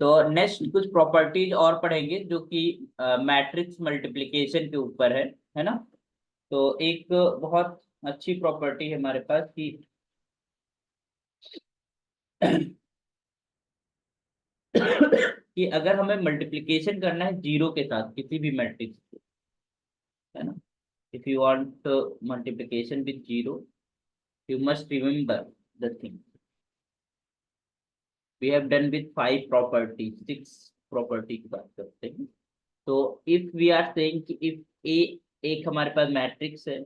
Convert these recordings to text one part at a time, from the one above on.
तो नेक्स्ट कुछ प्रॉपर्टीज और पढ़ेंगे जो कि मैट्रिक्स मल्टीप्लिकेशन के ऊपर है ना। तो एक बहुत अच्छी प्रॉपर्टी है हमारे पास कि अगर हमें मल्टीप्लिकेशन करना है जीरो के साथ किसी भी मैट्रिक्स, है ना। If you want multiplication with zero, you must remember the thing we have done with five properties, six property की बात करते हैं। तो if we are saying कि if a एक हमारे पास मैट्रिक्स है,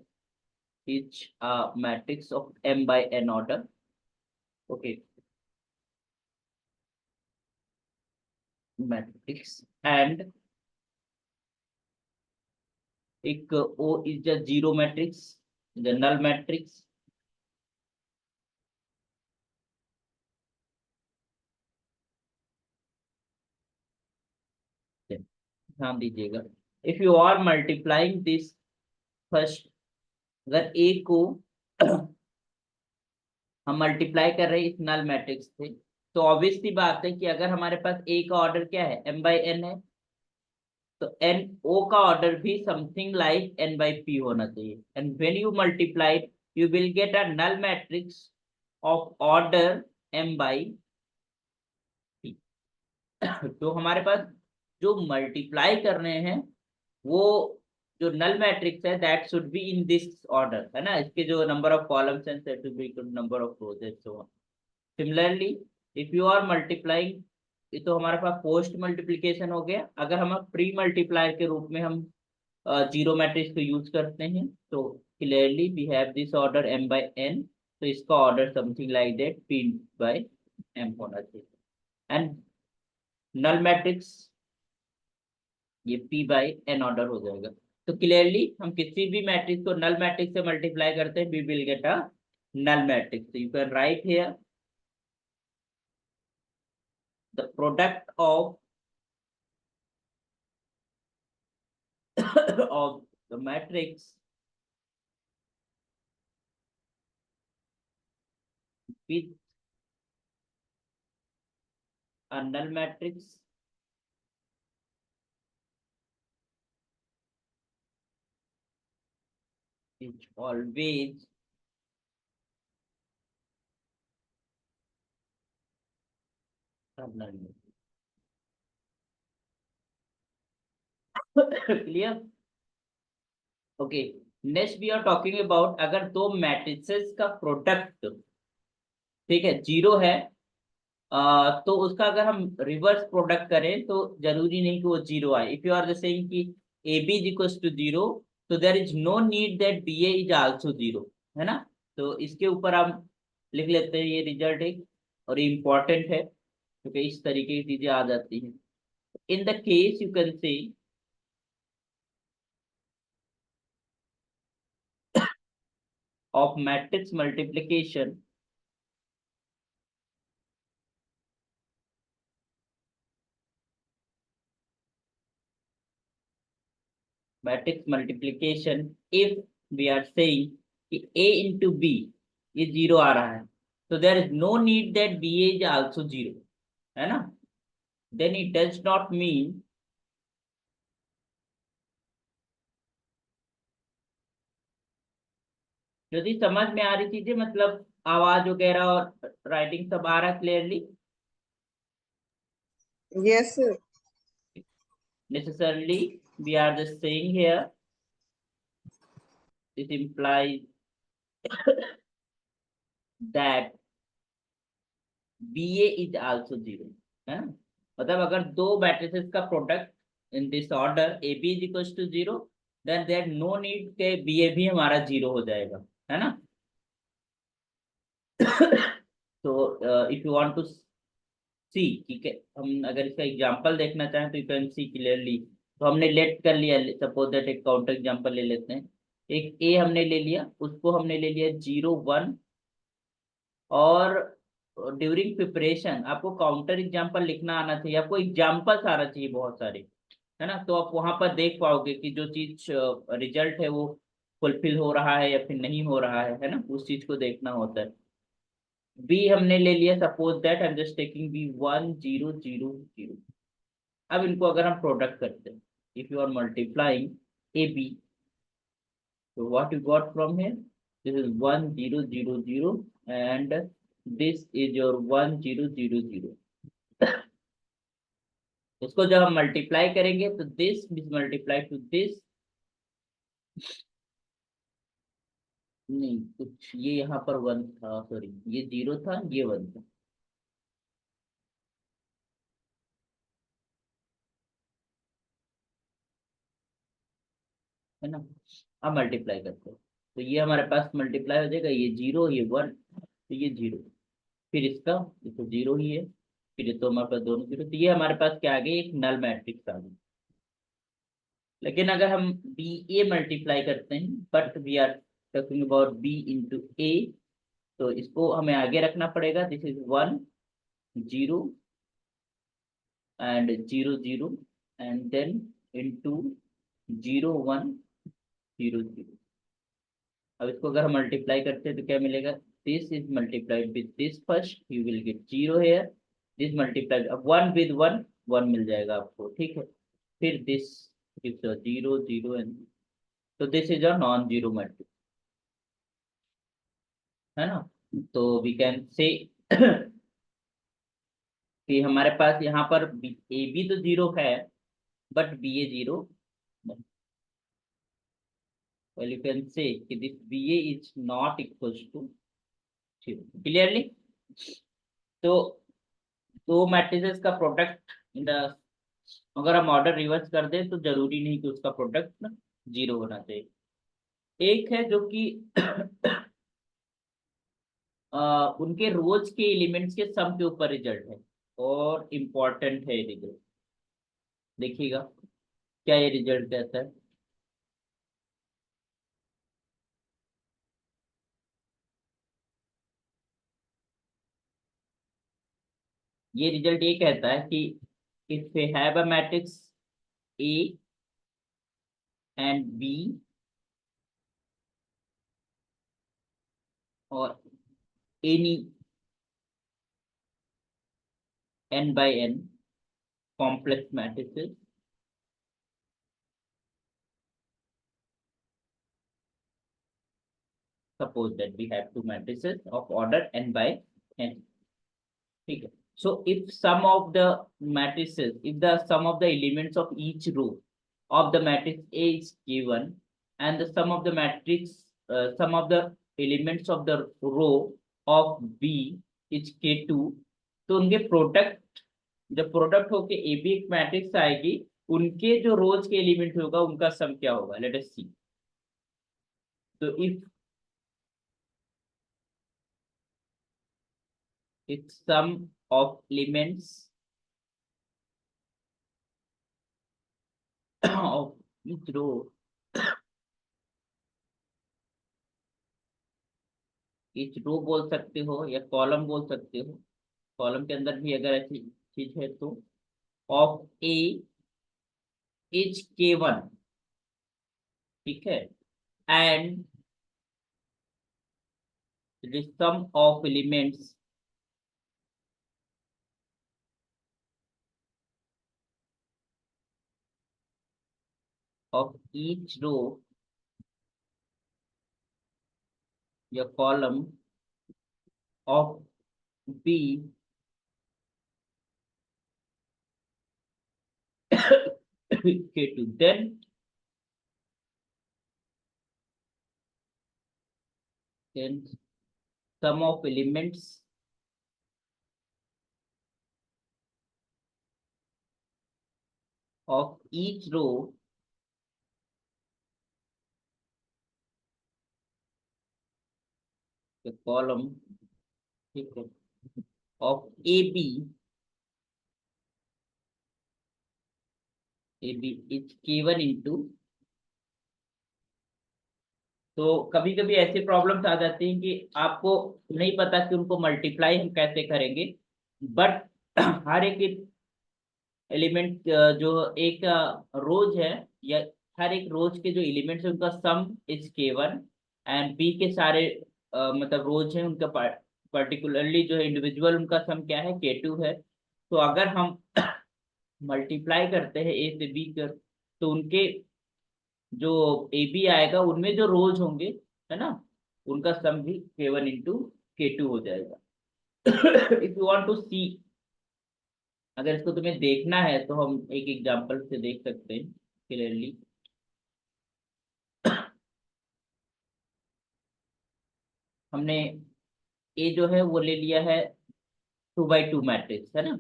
each matrix of m by n order, okay, matrix, and एक o is a zero matrix, the null matrix, ध्यान दीजिएगा। If you are multiplying this first, अगर a को हम मल्टीप्लाई कर रहे हैं इस नल मैट्रिक्स से, तो ऑब्वियस सी बात है कि अगर हमारे पास ए का ऑर्डर क्या है, m बाई n है, तो एन ओ का ऑर्डर भी something like n by p होना चाहिए। And when you multiply you will get a null matrix of order m by p। तो हमारे पास जो मल्टीप्लाई कर रहे हैं वो जो नल मैट्रिक्स है that should be in this order, है ना। इसके जो number of columns and set to be number of rows and so on. Similarly if you are multiplying, ये तो हमारे पास पोस्ट मल्टीप्लीकेशन हो गया। अगर हम प्री मल्टीप्लायर के रूप में हम जीरो मैट्रिक्स को यूज करते हैं, तो clearly we have this order m by n, तो इसका order something like that p by m होना चाहिए। एंड नल मैट्रिक्स ये p बाई n ऑर्डर हो जाएगा। तो क्लियरली हम किसी भी मैट्रिक्स को नल मैट्रिक्स से मल्टीप्लाई करते हैं, we will get a null matrix. You can write here the product of of the matrix with a null matrix is always a null matrix। Clear. Okay, next we are talking about अगर दो matrices का product, ठीक है, zero है, तो उसका अगर हम रिवर्स प्रोडक्ट करें तो जरूरी नहीं कि वो जीरो आए। इफ यू आर सेइंग कि A B is equal to zero, तो there is no need that B A is also zero, है ना। तो इसके ऊपर हम लिख लेते हैं ये रिजल्ट एक, और ये इंपॉर्टेंट है क्योंकि इस तरीके की चीजें आ जाती हैं। In the case you can say of matrix multiplication, matrix multiplication if we are saying कि a इंटू बी ये जीरो आ रहा है, तो there is no need that B is also zero, है ना। Then it does not mean, यदि समझ में आ रही चीजें, मतलब आवाज वगैरह और राइटिंग सब आ रहा है clearly. Yes, sir. Necessarily we are just saying here this implies that BA is also zero, है ना। मतलब अगर दो मैट्रिसेस का product in this order A B is equal to zero, then there no need के B A भी हमारा zero हो जाएगा, है ना। तो if you want to see, ठीक है, हम अगर इसका एग्जांपल देखना चाहें तो यू कैन सी क्लियरली। तो हमने लेट कर लिया, सपोज दैट एक काउंटर एग्जांपल ले लेते हैं। एक ए हमने ले लिया, उसको हमने ले लिया 0 1, और ड्यूरिंग प्रिपरेशन आपको काउंटर एग्जांपल लिखना आना चाहिए, आपको एग्जांपल्स आना चाहिए बहुत सारे, है ना। तो आप वहां पर देख पाओगे कि जो चीज रिजल्ट है वो फुलफिल हो रहा है या फिर नहीं हो रहा है ना। उस चीज को देखना होता है। बी हमने ले लिया, suppose that I am just taking B 1 0 0 0। अब इनको अगर हम प्रोडक्ट करते हैं, if you are multiplying A B, तो what you got from here, this is 1 0 0 0 and this is your 1 0 0 0। इसको जब हम मल्टीप्लाई करेंगे तो दिस मल्टीप्लाई टू दिस, नहीं कुछ ये यहाँ पर 1 था, सॉरी ये 0 था, ये 1 था, है ना। अब मल्टीप्लाई करते हैं तो ये हमारे पास मल्टीप्लाई हो जाएगा, ये 0 ये 1, तो ये 0, फिर इसका, ये तो 0 ही है, फिर ये तो हमारे पास दोनों 0, तो ये हमारे पास क्या आ गई, एक नल मैट्रिक्स आ गई। लेकिन अगर हम बी ए मल्टीप्लाई करते हैं, but we are talking about B into A, तो इसको हमें आगे रखना पड़ेगा, this is 1 0 and 0 0 and then into 0 1 0 0। अब इसको अगर हम मल्टीप्लाई करते हैं तो क्या मिलेगा, this is multiplied with this first, you will get 0 here, this multiplied, अब 1 विद 1 1 मिल जाएगा आपको, ठीक है। फिर दिस इज 0 0 एंड, तो this is a non zero matrix, है ना। तो वी कैन से कि हमारे पास यहाँ पर ए बी तो 0 है, but B A 0, well you can say कि this BA is not equals to 0, clearly। तो दो मैट्रिसेस का प्रोडक्ट इन द, अगर हम ऑर्डर रिवर्स कर दें तो जरूरी नहीं कि उसका प्रोडक्ट 0 होना चाहिए। एक है जो कि उनके रोज के एलिमेंट्स के सम के ऊपर रिजल्ट है, और इम्पोर्टेंट है रिजल्ट, देखिएगा क्या ये रिजल्ट कहता है। ये रिजल्ट ये कहता है कि if we have a matrix A and B और any n by n complex matrices, suppose that we have two matrices of order n by n, ठीक है। So if sum of the matrices, if the sum of the elements of each row of the matrix A is given and the sum of the matrix, sum of the elements of the row of B is K2, तो उनके product, जब product होके A B एक matrix आएगी, उनके जो रोज के element होगा उनका सम क्या होगा, लेट अस सी। तो if sum of elements of each row, each रो बोल सकते हो या कॉलम बोल सकते हो, कॉलम के अंदर भी अगर ऐसी चीज है तो, ऑफ ए इज K1, ठीक है, and the sum of elements of each row या column of B K2, then sum of elements of each row या कॉलम, ठीक है, of AB is K1 into, तो कभी कभी ऐसे प्रॉब्लम्स आ जाती हैं कि आपको नहीं पता कि उनको मल्टीप्लाई हम कैसे करेंगे, बट हर एक एलिमेंट, जो एक रोज है, या हर एक रोज के जो एलिमेंट्स है उनका सम इज K1 एंड बी के सारे मतलब रोज हैं उनका पर्टिकुलरली जो है इंडिविजुअल उनका सम क्या है, K2 है। तो अगर हम मल्टीप्लाई करते हैं ए से बी कर, तो उनके जो ए बी आएगा उनमें जो रोज होंगे, है ना, उनका सम भी K1 इंटू K2 हो जाएगा। इफ यू वांट टू सी, अगर इसको तुम्हें देखना है तो हम एक एग्जांपल से देख सकते हैं क्लियरली। हमने ए जो है वो ले लिया है 2x2 मैट्रिक्स, है ना,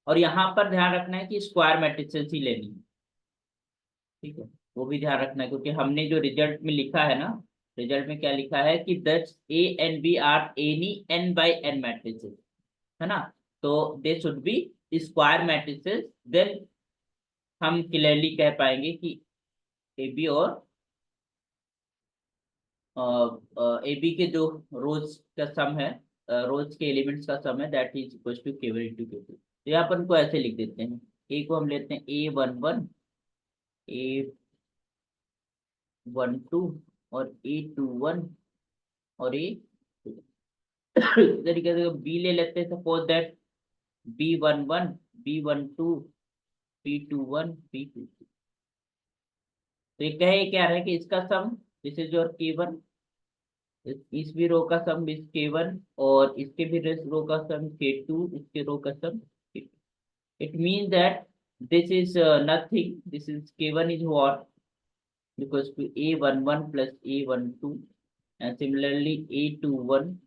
और यहाँ पर ध्यान रखना है कि स्क्वायर मैट्रिक्सेस ही लेनी है, ठीक है, वो भी ध्यान रखना है, क्योंकि हमने जो रिजल्ट में लिखा है ना, रिजल्ट में क्या लिखा है कि दस A and B are any n by n matrices, है ना, तो they should be square matrices, then हम क्लियरली कह पाएंगे कि ए बी और ए बी के जो रोज का सम है, रोज के एलिमेंट्स का सम है, that is equal to K1 into K2। तो यहाँ पर को ऐसे लिख देते हैं, ए को हम लेते हैं A11, A12 और A21 और A इस तरीके से बी ले लेते हैं, suppose that B11, B12, B21, B22। तो ये कहे क्या रहा है कि इसका सम, दिस इज योर K1, इस भी रो का सम इस K1, और इसके भी रो का सम K2, इसके रो का सम K2। It means that this is nothing. This is K1 is what? Equals to A11 plus A12, and similarly A21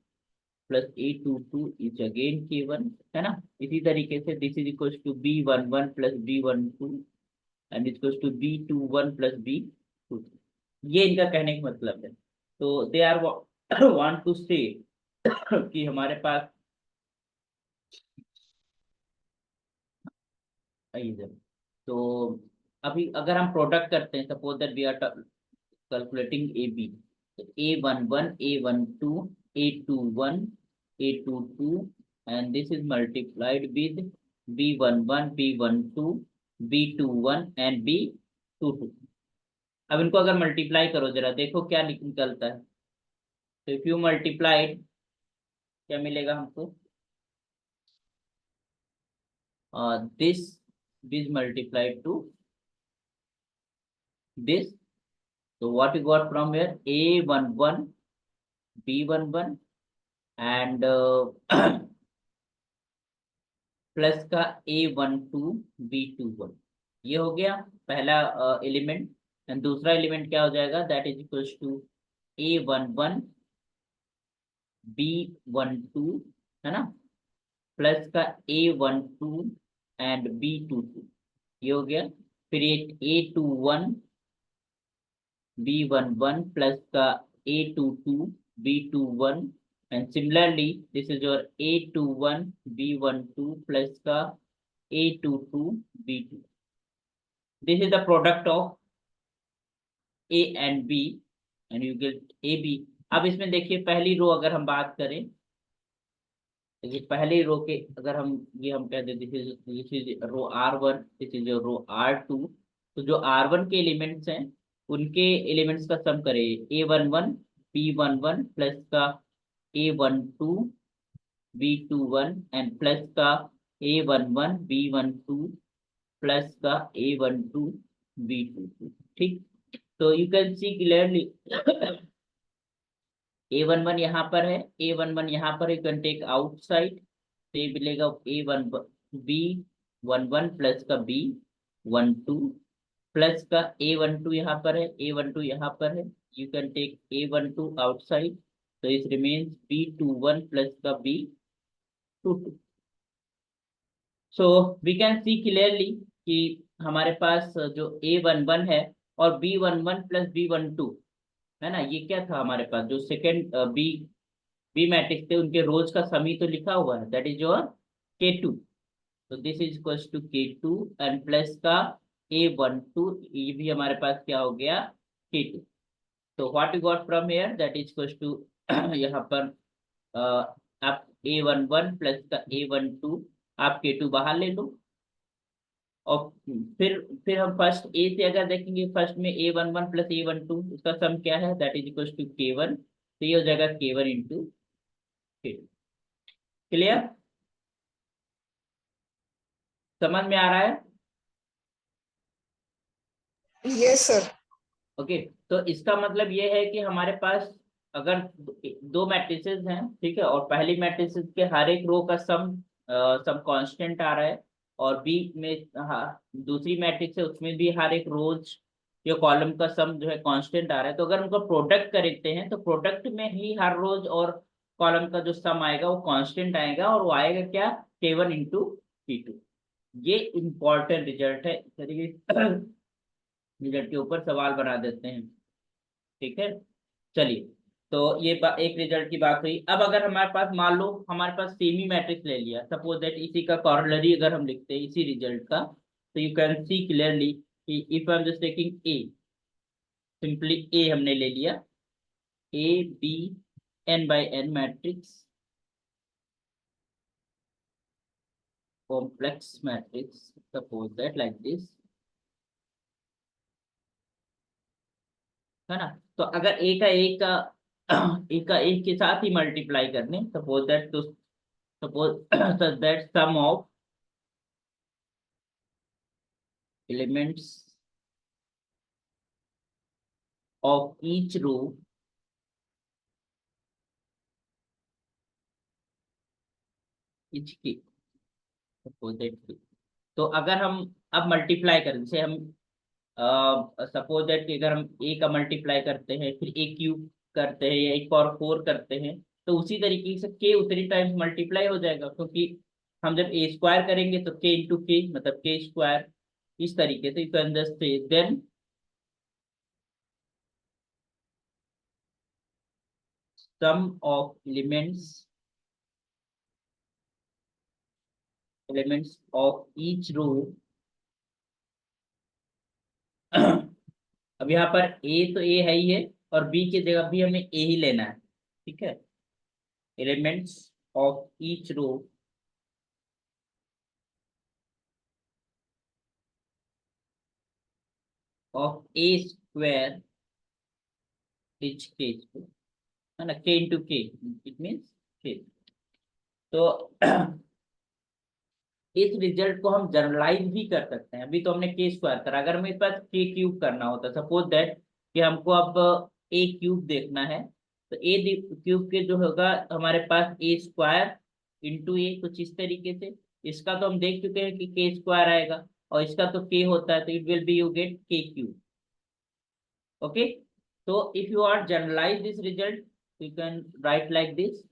plus A22 is again K1, है ना। इसी तरीके से this is equals to B11 plus B12 and is equals to B21 plus B22। ये इनका कहने का मतलब है। तो they are want to say कि हमारे पास इधर, तो अभी अगर हम प्रोडक्ट करते हैं, suppose that we are calculating A B, तो A11, A12, A21, A22 and this is multiplied with B11, B12, B21 and B22। अब इनको अगर मल्टीप्लाई करो जरा, देखो क्या निकलता है। तो इफ यू मल्टीप्लाइड, क्या मिलेगा हमको, this this multiplied to this. So what you got from here? A11, B11 and plus का A12, B21, ये हो गया पहला एलिमेंट। एंड दूसरा एलिमेंट क्या हो जाएगा, that is equals to A11, B12, है ना, प्लस का A12 एंड B22, ये हो गया। फिर ये A21, B11 plus का A22, B21 and similarly this is your A21, B12 plus का A22, B2। This is the product of A and B and you get AB। अब इसमें देखिए पहली रो अगर हम बात करें, देखिए पहली रो के अगर हम ये हम कहते हैं this is row R1, this is row R2। तो जो R1 के एलिमेंट्स हैं उनके एलिमेंट्स का सम करें, A11, B11 प्लस का A12, B21 एंड प्लस का A11, B12 प्लस का A12, B22। ठीक, तो you can see clearly A11 यहाँ पर है, A11 यहाँ पर, यू कैन टेक आउटसाइड, तो ये मिलेगा B11 प्लस का B12 प्लस का A12 यहाँ पर है, A12 यहाँ पर है, you can take A12 outside, तो इस रिमेन्स B21 प्लस का B22। So we can see clearly कि हमारे पास जो A11 है और B11 प्लस B12, है ना, ये क्या था हमारे पास, जो सेकेंड बी मैट्रिक्स थे उनके रोज का समी तो लिखा हुआ है, दैट इज योर K2। तो this is equals to K2 and plus का A12, ये भी हमारे पास क्या हो गया, K2। तो what you got from here, that is equals to यहाँ पर आप A11 प्लस का A12, आप K2 बाहर ले लो, और फिर हम फर्स्ट ए से अगर देखेंगे, फर्स्ट में A11 प्लस A12 उसका सम क्या है, that is equal to K1। तो ये हो जाएगा K1 इंटू क्लियर, समझ में आ रहा है? Yes sir. ओके, तो इसका मतलब ये है कि हमारे पास अगर दो मैट्रिसेस हैं, ठीक है, और पहली मैट्रिसेस के हर एक रो का सम कांस्टेंट आ रहा है, और बी में, हाँ, दूसरी मैट्रिक्स है उसमें भी हर एक रोज या कॉलम का सम जो है कांस्टेंट आ रहा है, तो अगर उनका प्रोडक्ट करते हैं तो प्रोडक्ट में ही हर रोज और कॉलम का जो सम आएगा वो कांस्टेंट आएगा, और वो आएगा क्या, K1 इंटू P2। ये इंपॉर्टेंट रिजल्ट है, इस तरीके रिजल्ट के ऊपर सवाल बना देते हैं, ठीक है। चलिए, तो ये एक रिजल्ट की बात हुई। अब अगर हमारे पास, मान लो हमारे पास सेमी मैट्रिक्स ले लिया, सपोज दैट इसी का कॉरोलरी अगर हम लिखते हैं इसी रिजल्ट का, तो यू कैन सी क्लियरली कि if I am just taking A, simply A हमने ले लिया, A B N by N matrix, complex matrix, suppose that like this, है ना। तो अगर ए का ए का ए का ए के साथ ही मल्टीप्लाई करने, सपोज दैट, तो suppose such that sum of elements of each row each की, सपोज दैट, तो अगर हम अब मल्टीप्लाई करें, जैसे हम सपोज दैट कि अगर हम ए का मल्टीप्लाई करते हैं फिर ए क्यूब करते हैं या एक और फोर करते हैं, तो उसी तरीके से के उतनी टाइम्स मल्टीप्लाई हो जाएगा, क्योंकि हम जब ए स्क्वायर करेंगे तो के इंटू के मतलब के स्क्वायर, इस तरीके से you can just say then sum of elements of each row अब यहाँ पर ए तो ए है ही है, और बी की जगह भी हमें ए ही लेना है, ठीक है। Elements of each row of A square is K square, है ना, के इंटू के, इट मीन्स के। तो इस रिजल्ट को हम जनरलाइज भी कर सकते हैं। अभी तो हमने के स्क्वायर करा, अगर मेरे पास के क्यूब करना होता, सपोज दैट कि हमको अब ए क्यूब देखना है, तो ए क्यूब के जो होगा हमारे पास ए स्क्वायर इंटू ए, कुछ इस तरीके से। इसका तो हम देख चुके हैं कि के स्क्वायर आएगा, और इसका तो के होता है, तो it will be you get K cube. Okay, तो if you are generalize this result, you can write like this,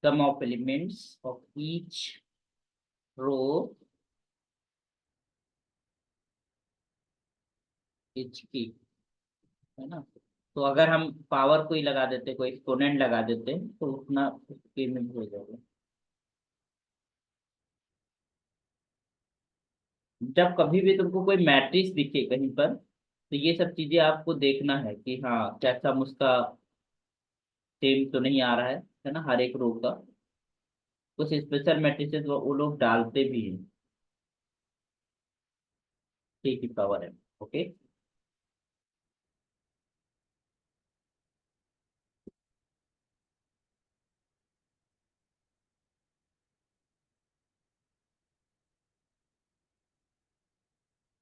sum of elements of each row each की, है ना। तो अगर हम पावर को ही लगा देते, कोई एक्सपोनेंट लगा देते, तो उतना उसके में भी हो जाएगा। जब कभी भी तुमको कोई मैट्रिक्स दिखे कहीं पर, तो ये सब चीजें आपको देखना है कि हाँ क्या सम उसका सेम तो नहीं आ रहा है ना, हर एक रो का। कुछ स्पेशल मैट्रिसेस वो लोग डालते भी हैं, ठीक ही पावर है। Okay,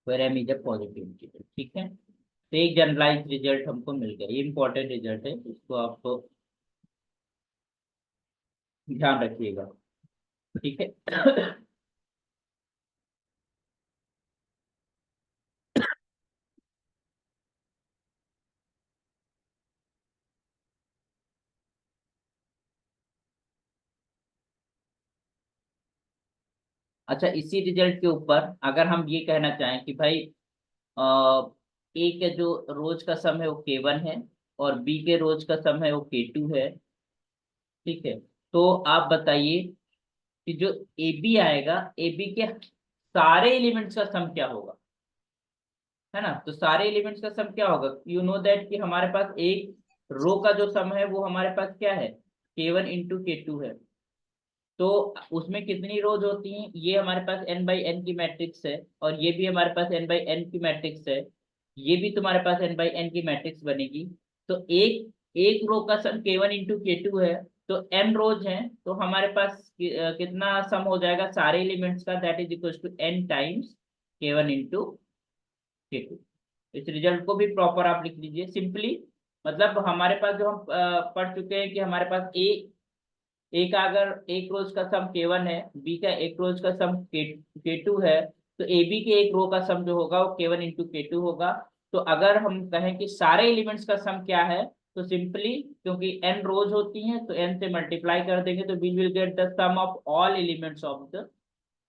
where M is a positive integer, ठीक है। तो एक जनरलाइज रिजल्ट हमको मिल गया, ये इंपॉर्टेंट रिजल्ट है, इसको आपको ध्यान रखिएगा, ठीक है। अच्छा, इसी रिजल्ट के ऊपर अगर हम ये कहना चाहें कि भाई ए के जो रोज का सम है वो K1 है और बी के रोज का सम है वो K2 है। ठीक है, तो आप बताइए कि जो ए बी आएगा, ए बी के सारे एलिमेंट्स का सम क्या होगा, है ना। तो सारे एलिमेंट्स का सम क्या होगा, यू नो दैट कि हमारे पास एक रो का जो सम है वो हमारे पास क्या है, K1 इंटू K2 है। तो उसमें कितनी रोज होती हैं, ये हमारे पास n बाई एन की मैट्रिक्स है और ये भी हमारे पास n बाई एन की मैट्रिक्स है। ये भी तुम्हारे पास n बाई एन की मैट्रिक्स बनेगी। तो एक एक रो का सम K1 इंटू K2 है। तो n रोज हैं, तो हमारे पास कितना सम हो जाएगा सारे एलिमेंट्स का, that is equal to n times K1 into K2। इस रिजल्ट को भी प्रॉपर आप लिख लीजिए सिंपली। मतलब हमारे पास जो हम पढ़ चुके हैं कि हमारे पास ए का अगर एक रोज का सम K1 है, बी का एक रोज का सम K2 है, तो ए बी के एक रो का सम जो होगा वो K1 इंटू K2 होगा। तो अगर हम कहें कि सारे एलिमेंट्स का सम क्या है, तो सिंपली क्योंकि n रोज होती हैं तो n से मल्टीप्लाई कर देंगे, तो we will get the sum of all elements of the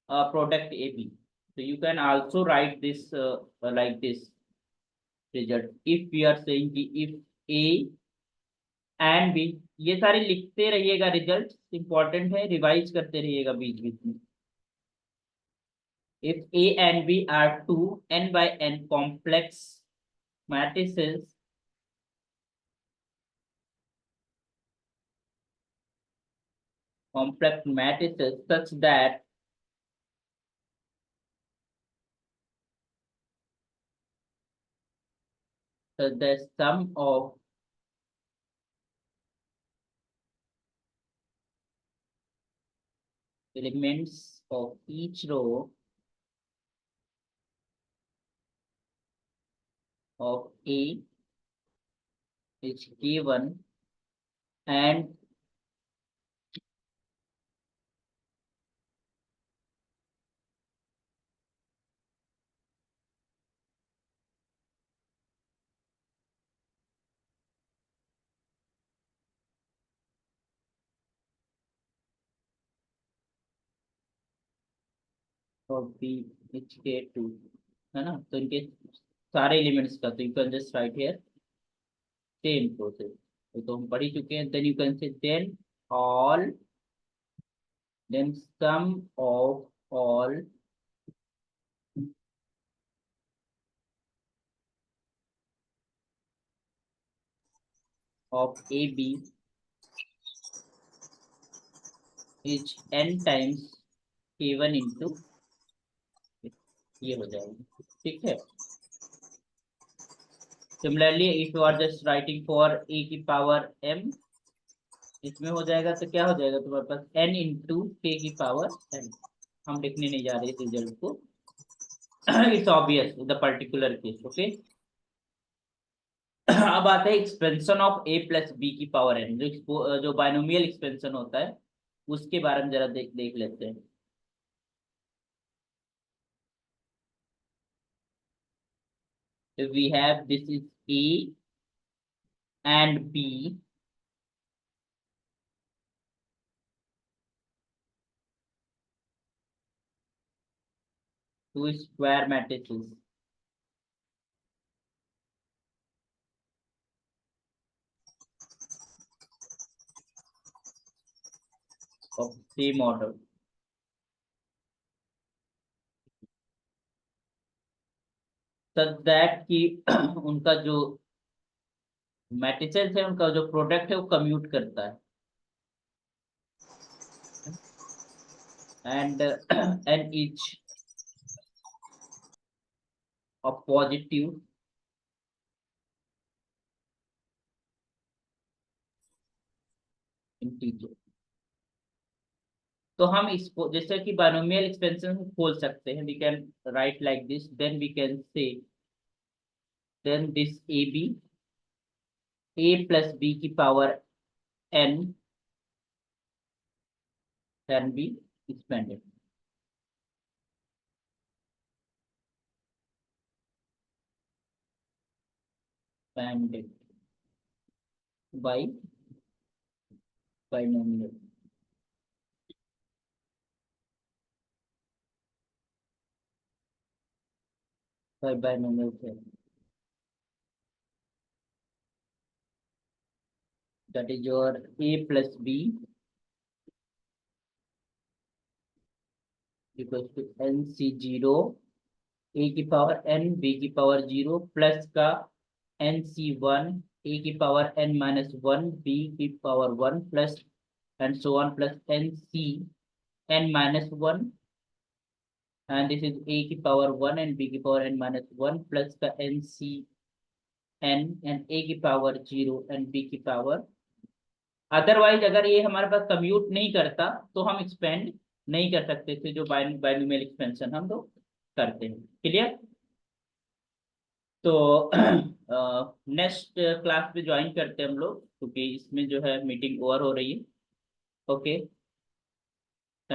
product A B. So you can also write this like this result, if we are saying कि if a and b, ये सारे लिखते रहिएगा, result important है, revise करते रहिएगा बीच बीच में। if a and b are two n by n complex matrices such that the sum of elements of each row of a is K1 and of b is K2, है ना। तो इनके सारे elements का, तो you can just write here same process. तो हम पढ़ ही चुके हैं। Then you can say then all, then sum of all of AB is n times K1 into, ये हो जाएगा। ठीक है, similarly if you are just writing for A की पावर m, इसमें हो जाएगा तो क्या हो जाएगा तुम्हारे पास n इंटू के की पावर m। हम लिखने नहीं जा रहे इस रिजल्ट को, it's obvious the particular case. Okay, अब आता है expansion of a plus B की पावर n, जो बाइनोमियल एक्सपेंशन होता है उसके बारे में जरा देख लेते हैं। If we have this is A and B, two square matrices of same order, such that कि उनका जो मैट्रिसेस है उनका जो प्रोडक्ट है वो कम्यूट करता है, and and each of positive integer। तो हम इसको जैसे कि बाइनोमियल एक्सपेंशन को खोल सकते हैं, we can write like this, then we can say then this a plus b की power n can be expanded expanded by binomial। By by number से that is your a plus b equals to nc0 a की power n b की power 0 plus का nc1 a की power n minus 1 b की power 1 plus and so on plus nc n minus 1 and this is a की power 1 and b की power n minus 1 plus का nc n and a की power 0 and b की power. Otherwise अगर ये हमारे पास commute नहीं करता तो हम एक्सपेंड नहीं कर सकते थे, जो बाइनोमियल एक्सपेंशन हम लोग करते हैं। क्लियर? तो नेक्स्ट क्लास पे ज्वाइन करते हैं हम लोग, क्योंकि इसमें जो है मीटिंग ओवर हो रही है। ओके।